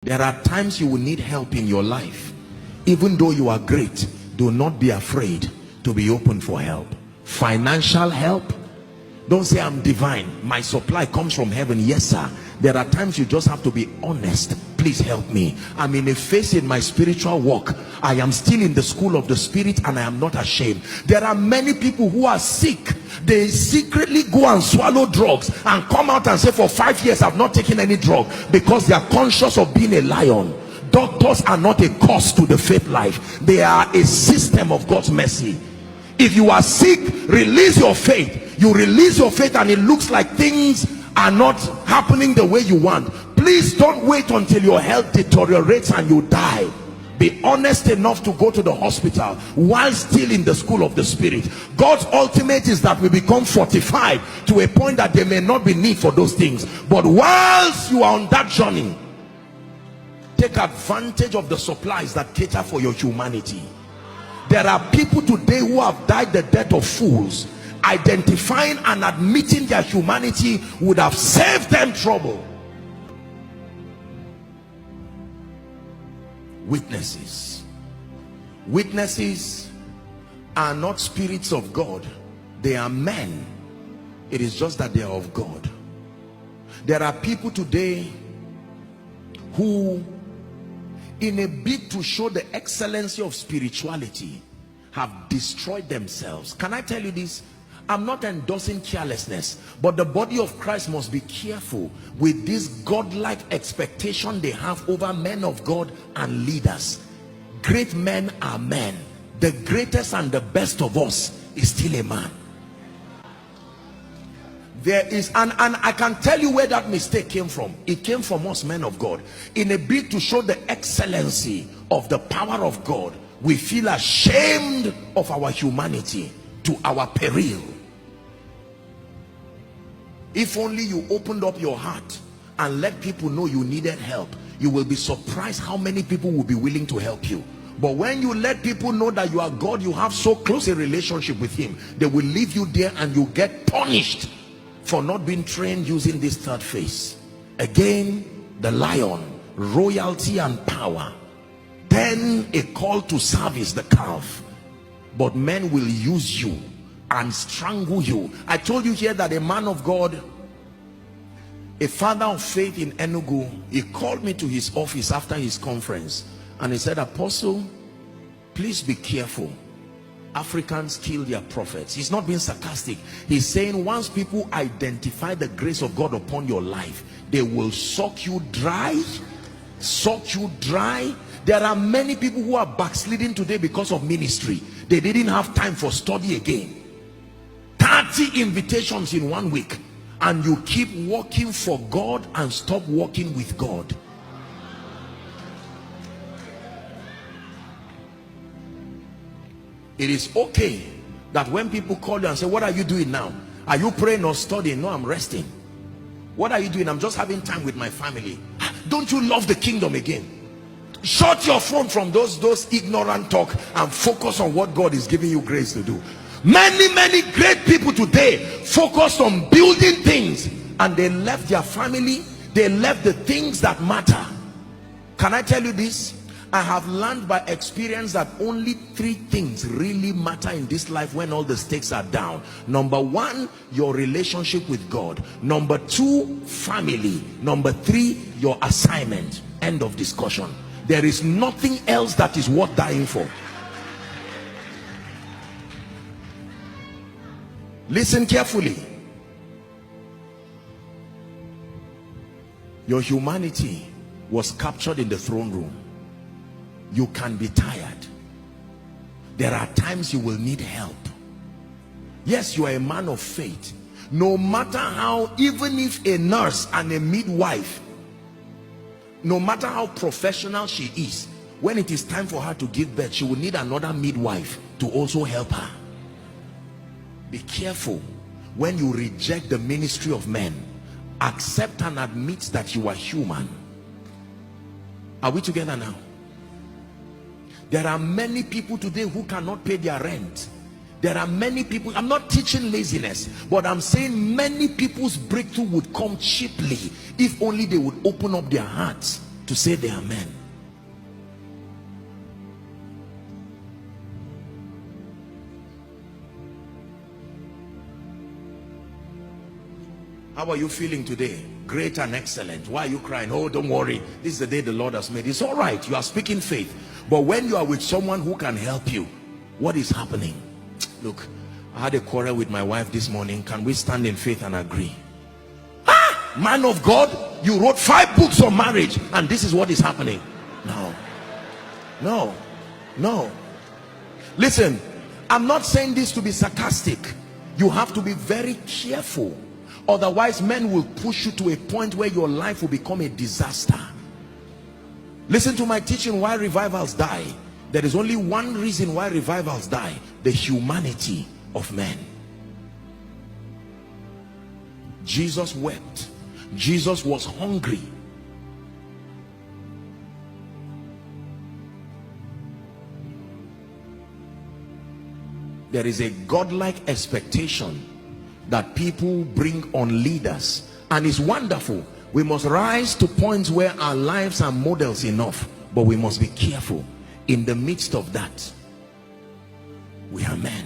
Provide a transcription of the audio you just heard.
There are times you will need help in your life. Even though you are great, do not be afraid to be open for help. Financial help. Don't say I'm divine, my supply comes from heaven. Yes sir, there are times you just have to be honest. Please help me. I'm in a phase in my spiritual walk. I am still in the school of the spirit and I am not ashamed. There are many people who are sick. They secretly go and swallow drugs and come out and say, for 5 years I've not taken any drug, because they are conscious of being a lion. Doctors are not a cost to the faith life. They are a system of God's mercy. If you are sick, release your faith. You release your faith and it looks like things are not happening the way you want. Please don't wait until your health deteriorates and you die. Be honest enough to go to the hospital while still in the school of the spirit. God's ultimate is that we become fortified to a point that there may not be need for those things. But whilst you are on that journey, take advantage of the supplies that cater for your humanity. There are people today who have died the death of fools. Identifying and admitting their humanity would have saved them trouble. Witnesses. Witnesses are not spirits of God. They are men. It is just that they are of God. There are people today who, in a bid to show the excellency of spirituality, have destroyed themselves. Can I tell you this? I'm not endorsing carelessness, but the body of Christ must be careful with this godlike expectation they have over men of God and leaders. Great men are men. The greatest and the best of us is still a man. There is, and I can tell you where that mistake came from. It came from us men of God. In a bid to show the excellency of the power of God, we feel ashamed of our humanity to our peril. If only you opened up your heart and let people know you needed help, you will be surprised how many people will be willing to help you. But when you let people know that you are God, you have so close a relationship with him, they will leave you there and you get punished for not being trained using this third phase. Again, the lion, royalty and power. Then a call to service, the calf. But men will use you and strangle you. I told you here that a man of God, a father of faith in Enugu, he called me to his office after his conference and he said, Apostle, please be careful. Africans kill their prophets. He's not being sarcastic. He's saying once people identify the grace of God upon your life, they will suck you dry. Suck you dry. There are many people who are backsliding today because of ministry. They didn't have time for study again. 30 invitations in 1 week, and you keep working for God and stop working with God. It is okay that when people call you and say, what are you doing now? Are you praying or studying? No, I'm resting. What are you doing? I'm just having time with my family. Don't you love the kingdom again? Shut your phone from those ignorant talk and focus on what God is giving you grace to do. Many great people today focused on building things and they left their family. They left the things that matter. Can I tell you this? I have learned by experience that only 3 things really matter in this life when all the stakes are down. Number 1, your relationship with God. Number 2, family. Number 3, your assignment. End of discussion. There is nothing else that is worth dying for. Listen carefully. Your humanity was captured in the throne room. You can be tired. There are times you will need help. Yes, you are a man of faith. No matter how, even if a nurse and a midwife, no matter how professional she is, when it is time for her to give birth, she will need another midwife to also help her. Be careful when you reject the ministry of men. Accept and admit that you are human. Are we together now? There are many people today who cannot pay their rent. There are many people, I'm not teaching laziness, but I'm saying many people's breakthrough would come cheaply if only they would open up their hearts to say they are men. How are you feeling today? Great and excellent. Why are you crying? Oh, don't worry, this is the day the Lord has made. It's all right, you are speaking faith. But when you are with someone who can help you, what is happening? Look, I had a quarrel with my wife this morning. Can we stand in faith and agree? Ah, man of God, you wrote 5 books on marriage and this is what is happening. No. Listen, I'm not saying this to be sarcastic. You have to be very careful. Otherwise, men will push you to a point where your life will become a disaster. Listen to my teaching, why revivals die. There is only one reason why revivals die: the humanity of men. Jesus wept. Jesus was hungry. There is a godlike expectation that people bring on leaders, and it's wonderful. We must rise to points where our lives are models enough, but we must be careful. In the midst of that, we are men.